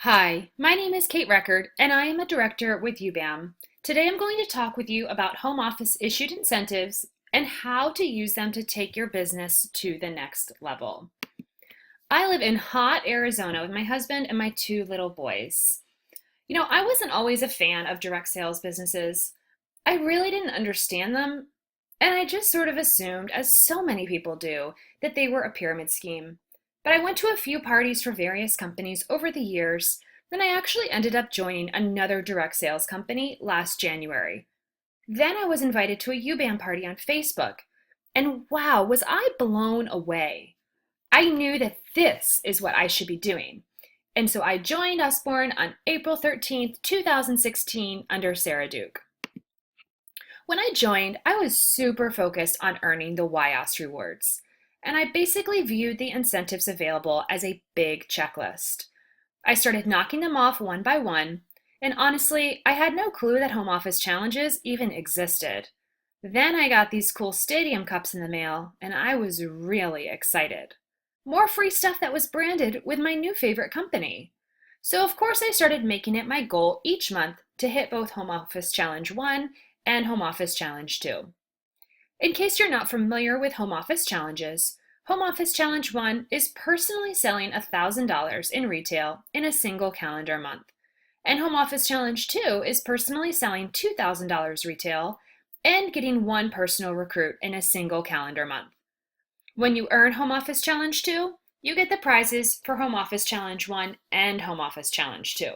Hi, my name is Kate Record, and I am a director with UBAM. Today I'm going to talk with you about home office issued incentives and how to use them to take your business to the next level. I live in hot Arizona with my husband and my two little boys. I wasn't always a fan of direct sales businesses. I really didn't understand them, and I just sort of assumed, as so many people do, that they were a pyramid scheme. But I went to a few parties for various companies over the years, then I actually ended up joining another direct sales company last January. Then I was invited to a UBAM party on Facebook, and wow, was I blown away. I knew that this is what I should be doing. And so I joined Usborne on April 13th, 2016 under Sarah Duke. When I joined, I was super focused on earning the YOS rewards, and I basically viewed the incentives available as a big checklist. I started knocking them off one by one, and honestly, I had no clue that home office challenges even existed. Then I got these cool stadium cups in the mail, and I was really excited. More free stuff that was branded with my new favorite company. So, of course, I started making it my goal each month to hit both Home Office Challenge 1 and Home Office Challenge 2. In case you're not familiar with Home Office Challenges, Home Office Challenge 1 is personally selling $1,000 in retail in a single calendar month, and Home Office Challenge 2 is personally selling $2,000 retail and getting one personal recruit in a single calendar month. When you earn Home Office Challenge 2, you get the prizes for Home Office Challenge 1 and Home Office Challenge 2.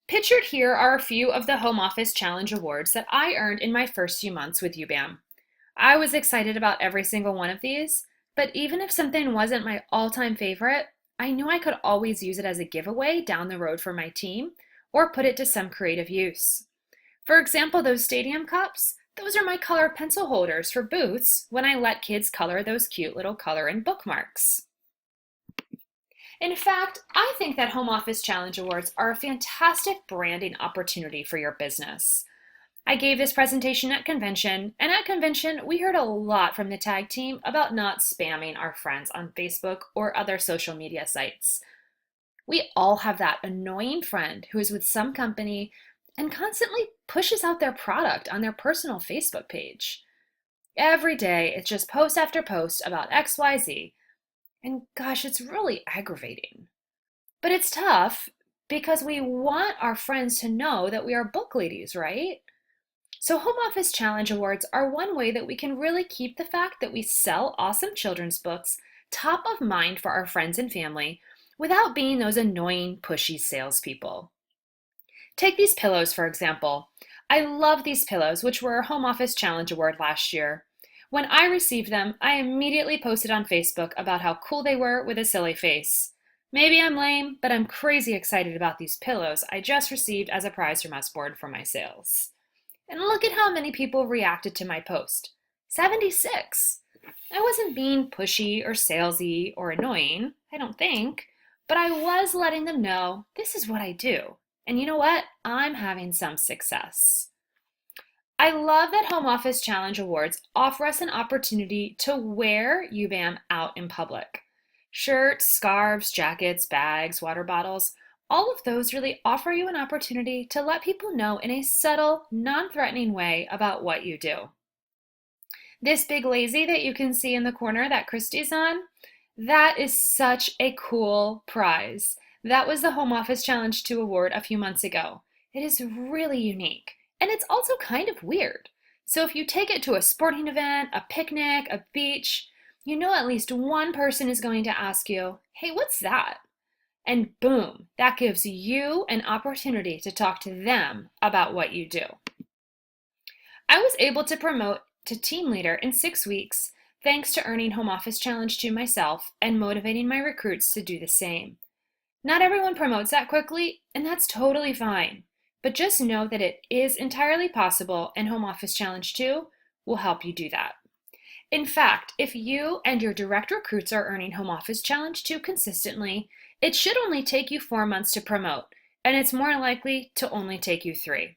Pictured here are a few of the Home Office Challenge awards that I earned in my first few months with UBAM. I was excited about every single one of these, but even if something wasn't my all-time favorite, I knew I could always use it as a giveaway down the road for my team or put it to some creative use. For example, those stadium cups, those are my color pencil holders for booths when I let kids color those cute little color and bookmarks. In fact, I think that Home Office Challenge Awards are a fantastic branding opportunity for your business. I gave this presentation at convention, and at convention, we heard a lot from the tag team about not spamming our friends on Facebook or other social media sites. We all have that annoying friend who is with some company and constantly pushes out their product on their personal Facebook page. Every day, it's just post after post about XYZ, and gosh, it's really aggravating. But it's tough because we want our friends to know that we are book ladies, right? So, Home Office Challenge Awards are one way that we can really keep the fact that we sell awesome children's books top of mind for our friends and family without being those annoying, pushy salespeople. Take these pillows, for example. I love these pillows, which were a Home Office Challenge Award last year. When I received them, I immediately posted on Facebook about how cool they were with a silly face. Maybe I'm lame, but I'm crazy excited about these pillows I just received as a prize from Usborne for my sales. And look at how many people reacted to my post. 76. I wasn't being pushy or salesy or annoying, I don't think, but I was letting them know this is what I do. And you know what? I'm having some success. I love that Home Office Challenge Awards offer us an opportunity to wear UBAM out in public. Shirts, scarves, jackets, bags, water bottles, all of those really offer you an opportunity to let people know in a subtle, non-threatening way about what you do. This big lazy that you can see in the corner that Christy's on, that is such a cool prize. That was the Home Office Challenge 2 award a few months ago. It is really unique, and it's also kind of weird. So if you take it to a sporting event, a picnic, a beach, you know at least one person is going to ask you, hey, what's that? And boom, that gives you an opportunity to talk to them about what you do. I was able to promote to team leader in 6 weeks thanks to earning Home Office Challenge 2 myself and motivating my recruits to do the same. Not everyone promotes that quickly, and that's totally fine. But just know that it is entirely possible, and Home Office Challenge 2 will help you do that. In fact, if you and your direct recruits are earning Home Office Challenge 2 consistently, it should only take you 4 months to promote, and it's more likely to only take you 3.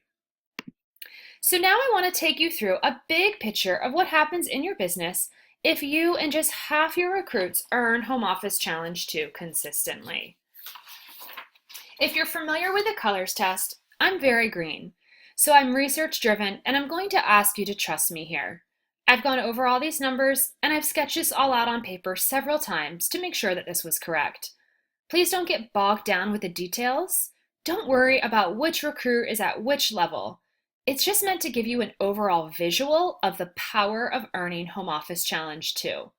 So now I want to take you through a big picture of what happens in your business if you and just half your recruits earn Home Office Challenge 2 consistently. If you're familiar with the colors test, I'm very green. So I'm research driven and I'm going to ask you to trust me here. I've gone over all these numbers and I've sketched this all out on paper several times to make sure that this was correct. Please don't get bogged down with the details. Don't worry about which recruit is at which level. It's just meant to give you an overall visual of the power of earning Home Office Challenge 2.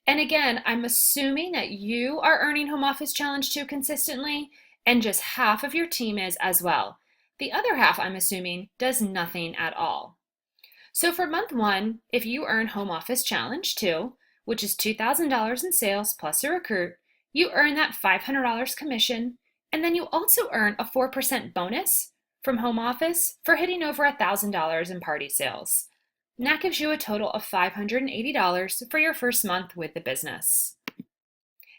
And again, I'm assuming that you are earning Home Office Challenge 2 consistently, and just half of your team is as well. The other half, I'm assuming, does nothing at all. So for month 1, if you earn Home Office Challenge 2, which is $2,000 in sales plus a recruit, you earn that $500 commission, and then you also earn a 4% bonus from Home Office for hitting over $1,000 in party sales. And that gives you a total of $580 for your first month with the business.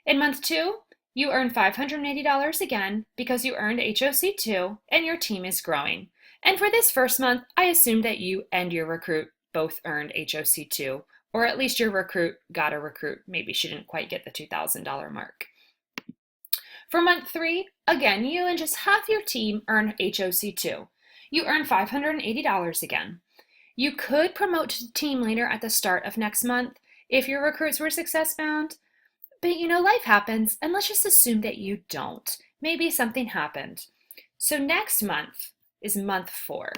In month 2, you earn $580 again because you earned HOC2 and your team is growing. And for this first month, I assume that you and your recruit both earned HOC2, or at least your recruit got a recruit. Maybe she didn't quite get the $2,000 mark. For month 3, again, you and just half your team earn HOC2. You earn $580 again. You could promote to team leader at the start of next month if your recruits were success bound, but life happens, and let's just assume that you don't. Maybe something happened. So next month is month 4.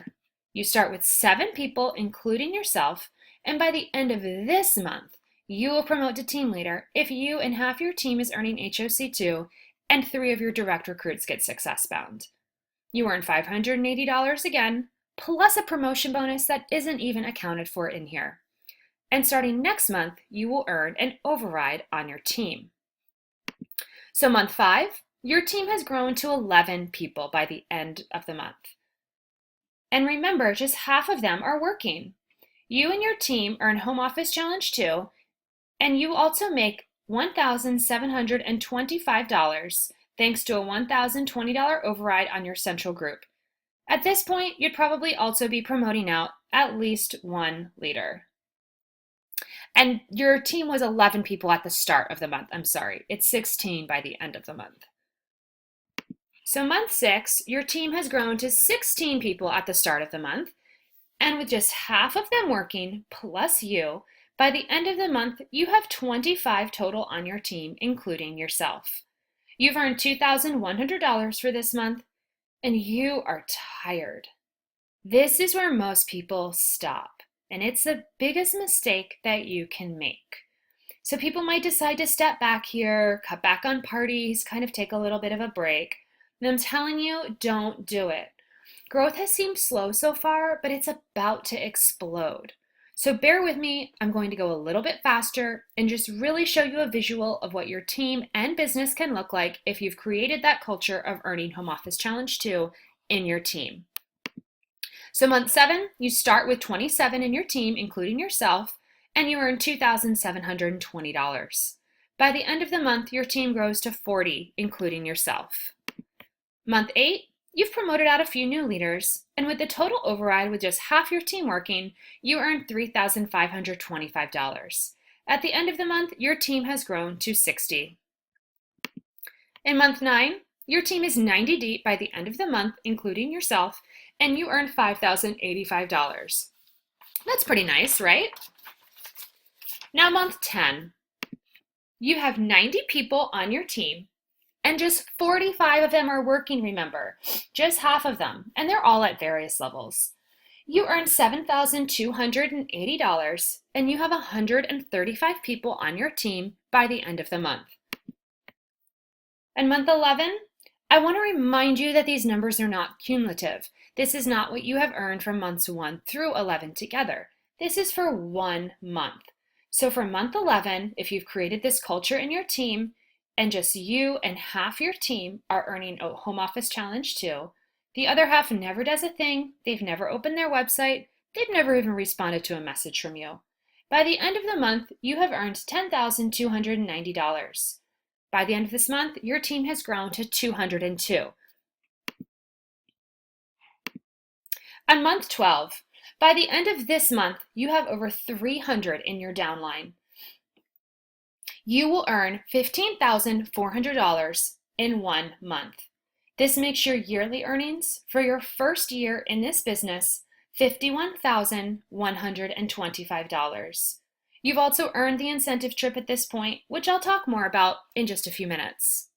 You start with 7 people, including yourself, and by the end of this month, you will promote to team leader if you and half your team is earning HOC2 and 3 of your direct recruits get success bound. You earn $580 again, plus a promotion bonus that isn't even accounted for in here. And starting next month, you will earn an override on your team. So month 5, your team has grown to 11 people by the end of the month. And remember, just half of them are working. You and your team earn Home Office Challenge 2, and you also make $1,725 thanks to a $1,020 override on your central group. At this point, you'd probably also be promoting out at least 1 leader. And your team was 11 people at the start of the month. I'm sorry, it's 16 by the end of the month. So month 6, your team has grown to 16 people at the start of the month. And with just half of them working, plus you, by the end of the month, you have 25 total on your team, including yourself. You've earned $2,100 for this month, and you are tired. This is where most people stop, and it's the biggest mistake that you can make. So people might decide to step back here, cut back on parties, kind of take a little bit of a break. And I'm telling you, don't do it. Growth has seemed slow so far, but it's about to explode. So bear with me, I'm going to go a little bit faster and just really show you a visual of what your team and business can look like if you've created that culture of earning Home Office Challenge 2 in your team. So month 7, you start with 27 in your team, including yourself, and you earn $2,720. By the end of the month, your team grows to 40, including yourself. Month 8, you've promoted out a few new leaders, and with the total override with just half your team working, you earn $3,525. At the end of the month, your team has grown to 60. In month 9, your team is 90 deep by the end of the month, including yourself, and you earn $5,085. That's pretty nice, right? Now month 10, you have 90 people on your team, and just 45 of them are working, remember, just half of them, and they're all at various levels. You earn $7,280, and you have 135 people on your team by the end of the month. And month 11, I want to remind you that these numbers are not cumulative. This is not what you have earned from months 1 through 11 together. This is for 1 month. So for month 11, if you've created this culture in your team, and just you and half your team are earning a Home Office Challenge 2, the other half never does a thing, they've never opened their website, they've never even responded to a message from you. By the end of the month, you have earned $10,290. By the end of this month, your team has grown to 202. On month 12, by the end of this month, you have over 300 in your downline. You will earn $15,400 in 1 month. This makes your yearly earnings for your first year in this business $51,125. You've also earned the incentive trip at this point, which I'll talk more about in just a few minutes.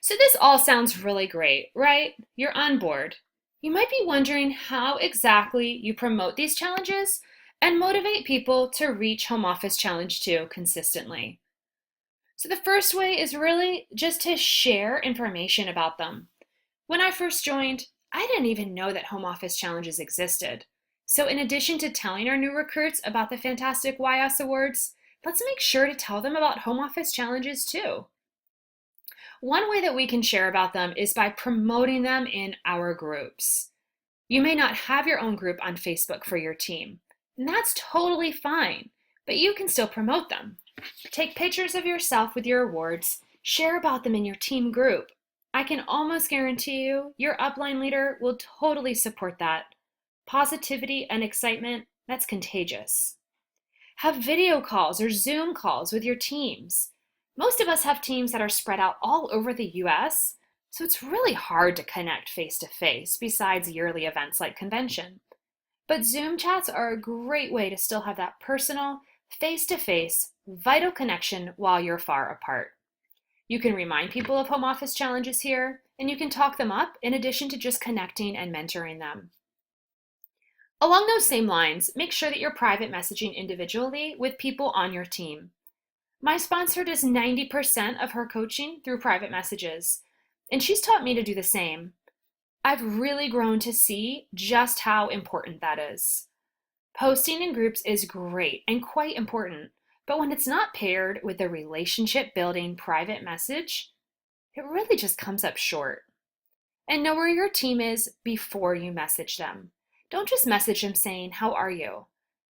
So this all sounds really great, right? You're on board. You might be wondering how exactly you promote these challenges and motivate people to reach Home Office Challenge 2 consistently. So the first way is really just to share information about them. When I first joined, I didn't even know that home office challenges existed. So in addition to telling our new recruits about the fantastic YS Awards, let's make sure to tell them about home office challenges too. One way that we can share about them is by promoting them in our groups. You may not have your own group on Facebook for your team, and that's totally fine, but you can still promote them. Take pictures of yourself with your awards, share about them in your team group. I can almost guarantee you your upline leader will totally support that. Positivity and excitement, that's contagious. Have video calls or Zoom calls with your teams. Most of us have teams that are spread out all over the US, so it's really hard to connect face to face besides yearly events like convention. But Zoom chats are a great way to still have that personal, face to face, vital connection while you're far apart. You can remind people of home office challenges here, and you can talk them up in addition to just connecting and mentoring them. Along those same lines, make sure that you're private messaging individually with people on your team. My sponsor does 90% of her coaching through private messages, and she's taught me to do the same. I've really grown to see just how important that is. Posting in groups is great and quite important, but when it's not paired with a relationship-building private message, it really just comes up short. And know where your team is before you message them. Don't just message them saying, "How are you?"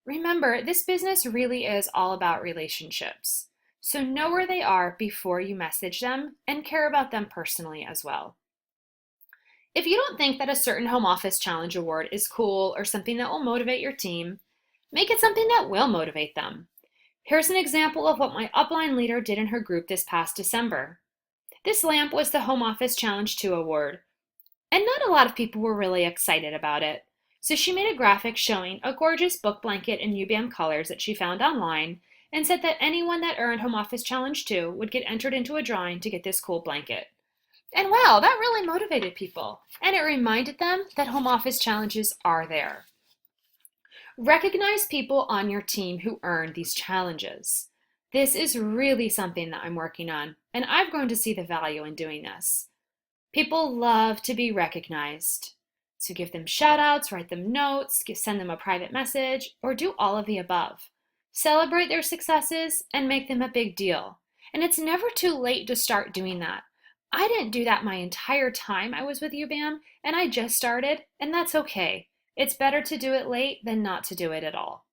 Remember, this business really is all about relationships. So know where they are before you message them and care about them personally as well. If you don't think that a certain home office challenge award is cool or something that will motivate your team, make it something that will motivate them. Here's an example of what my upline leader did in her group this past December. This lamp was the Home Office Challenge 2 award, and not a lot of people were really excited about it. So she made a graphic showing a gorgeous book blanket in UBAM colors that she found online and said that anyone that earned Home Office Challenge 2 would get entered into a drawing to get this cool blanket. And wow, that really motivated people, and it reminded them that home office challenges are there. Recognize people on your team who earned these challenges. This is really something that I'm working on, and I've grown to see the value in doing this. People love to be recognized. So give them shout outs, write them notes, send them a private message, or do all of the above. Celebrate their successes and make them a big deal. And it's never too late to start doing that. I didn't do that my entire time I was with UBAM, and I just started, and that's okay. It's better to do it late than not to do it at all.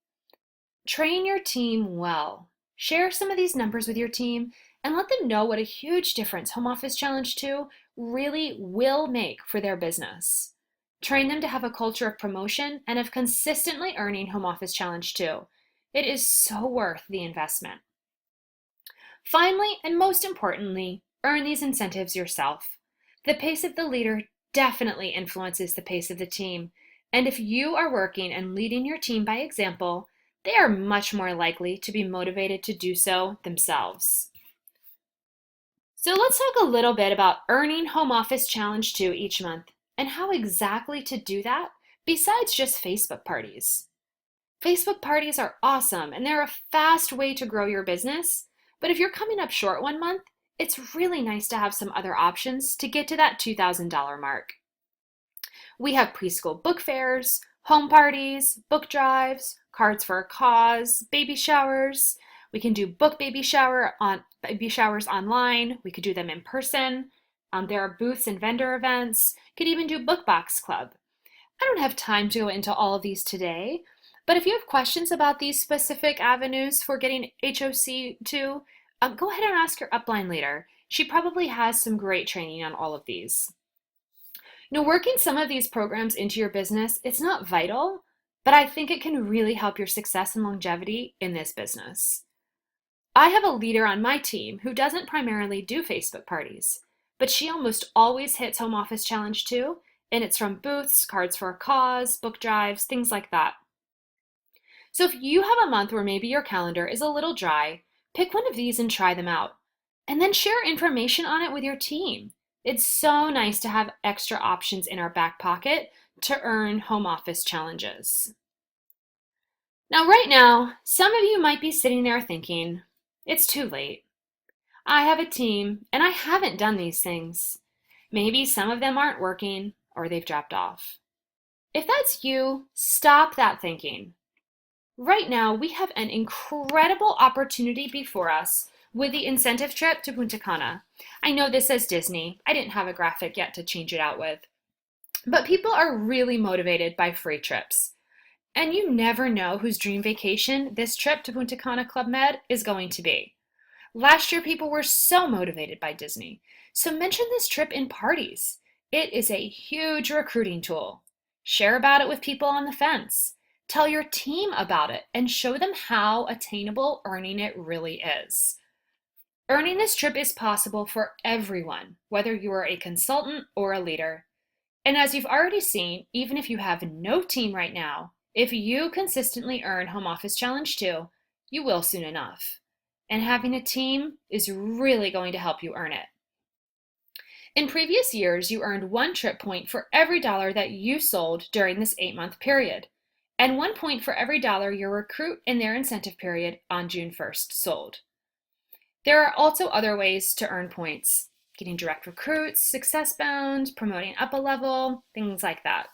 Train your team well. Share some of these numbers with your team and let them know what a huge difference Home Office Challenge 2 really will make for their business. Train them to have a culture of promotion and of consistently earning Home Office Challenge 2. It is so worth the investment. Finally, and most importantly, earn these incentives yourself. The pace of the leader definitely influences the pace of the team, and if you are working and leading your team by example, they are much more likely to be motivated to do so themselves. So let's talk a little bit about earning Home Office Challenge 2 each month and how exactly to do that besides just Facebook parties. Facebook parties are awesome and they're a fast way to grow your business, but if you're coming up short one month, it's really nice to have some other options to get to that $2,000 mark. We have preschool book fairs, home parties, book drives, cards for a cause, baby showers. We can do baby showers online. We could do them in person. There are booths and vendor events. Could even do book box club. I don't have time to go into all of these today, but if you have questions about these specific avenues for getting HOC to, go ahead and ask your upline leader. She probably has some great training on all of these. Now, working some of these programs into your business, it's not vital, but I think it can really help your success and longevity in this business. I have a leader on my team who doesn't primarily do Facebook parties, but she almost always hits Home Office Challenge 2, and it's from booths, cards for a cause, book drives, things like that. So if you have a month where maybe your calendar is a little dry, pick one of these and try them out. And then share information on it with your team. It's so nice to have extra options in our back pocket to earn home office challenges. Now, right now, some of you might be sitting there thinking, it's too late. I have a team and I haven't done these things. Maybe some of them aren't working or they've dropped off. If that's you, stop that thinking. Right now, we have an incredible opportunity before us with the incentive trip to Punta Cana. I know this says Disney. I didn't have a graphic yet to change it out with. But people are really motivated by free trips. And you never know whose dream vacation this trip to Punta Cana Club Med is going to be. Last year, people were so motivated by Disney. So mention this trip in parties. It is a huge recruiting tool. Share about it with people on the fence. Tell your team about it and show them how attainable earning it really is. Earning this trip is possible for everyone, whether you are a consultant or a leader. And as you've already seen, even if you have no team right now, if you consistently earn Home Office Challenge 2, you will soon enough. And having a team is really going to help you earn it. In previous years, you earned 1 trip point for every dollar that you sold during this 8-month period, and 1 point for every dollar your recruit in their incentive period on June 1st sold. There are also other ways to earn points, getting direct recruits, success bound, promoting up a level, things like that.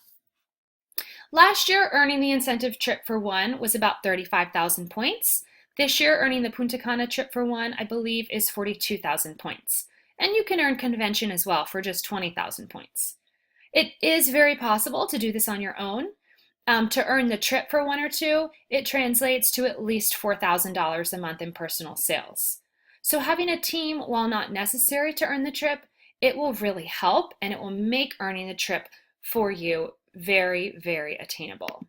Last year, earning the incentive trip for 1 was about 35,000 points. This year, earning the Punta Cana trip for 1, I believe, is 42,000 points. And you can earn convention as well for just 20,000 points. It is very possible to do this on your own. To earn the trip for 1 or 2, it translates to at least $4,000 a month in personal sales. So having a team, while not necessary to earn the trip, it will really help and it will make earning the trip for you very, very attainable.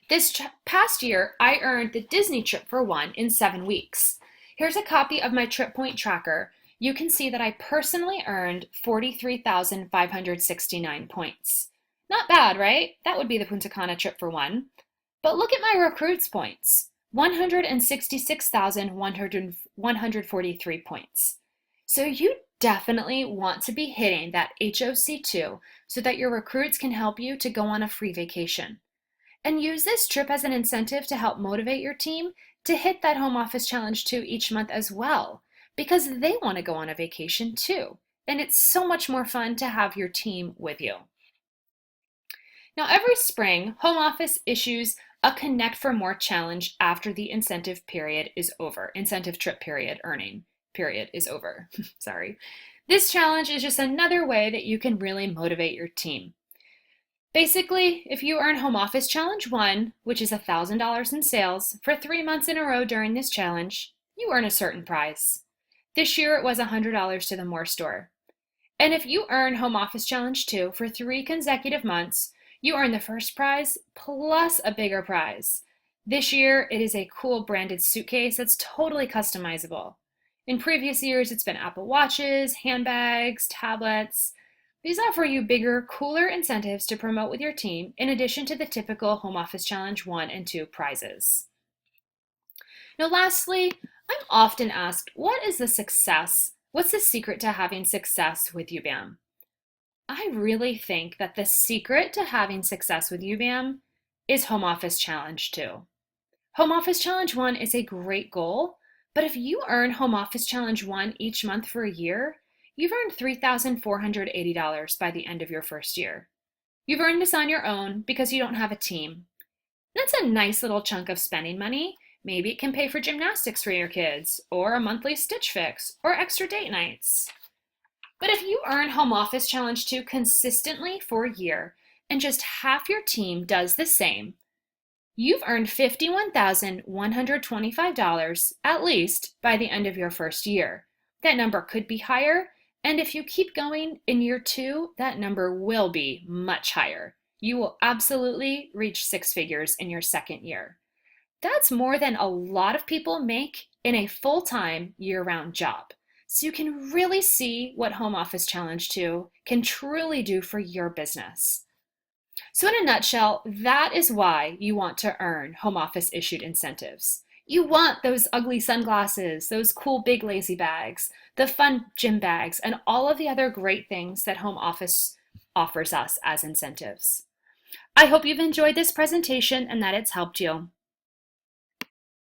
This past year, I earned the Disney trip for 1 in 7 weeks. Here's a copy of my trip point tracker. You can see that I personally earned 43,569 points. Not bad, right? That would be the Punta Cana trip for 1. But look at my recruits points, 166,143 points. So you definitely want to be hitting that HOC2 so that your recruits can help you to go on a free vacation. And use this trip as an incentive to help motivate your team to hit that Home Office Challenge 2 each month as well, because they want to go on a vacation too. And it's so much more fun to have your team with you. Now, every spring, Home Office issues a Connect for More challenge after the incentive period is over. Incentive trip period, earning period is over. Sorry. This challenge is just another way that you can really motivate your team. Basically, if you earn Home Office Challenge 1, which is $1,000 in sales, for 3 months in a row during this challenge, you earn a certain prize. This year it was $100 to the More store. And if you earn Home Office Challenge 2 for 3 consecutive months, you earn the first prize plus a bigger prize. This year it is a cool branded suitcase that's totally customizable. In previous years it's been Apple Watches, handbags, tablets. These offer you bigger, cooler incentives to promote with your team in addition to the typical Home Office Challenge 1 and 2 prizes. Now lastly, I'm often asked, what is the success? What's the secret to having success with UBAM? I really think that the secret to having success with UBAM is Home Office Challenge 2. Home Office Challenge 1 is a great goal, but if you earn Home Office Challenge 1 each month for a year, you've earned $3,480 by the end of your first year. You've earned this on your own because you don't have a team. That's a nice little chunk of spending money. Maybe it can pay for gymnastics for your kids, or a monthly Stitch Fix, or extra date nights. But if you earn Home Office Challenge 2 consistently for a year, and just half your team does the same, you've earned $51,125 at least by the end of your first year. That number could be higher, and if you keep going in year 2, that number will be much higher. You will absolutely reach 6 figures in your second year. That's more than a lot of people make in a full-time, year-round job. so you can really see what Home Office Challenge 2 can truly do for your business. So, in a nutshell, that is why you want to earn Home Office issued incentives. You want those ugly sunglasses, those cool big lazy bags, the fun gym bags, and all of the other great things that Home Office offers us as incentives. I hope you've enjoyed this presentation and that it's helped you.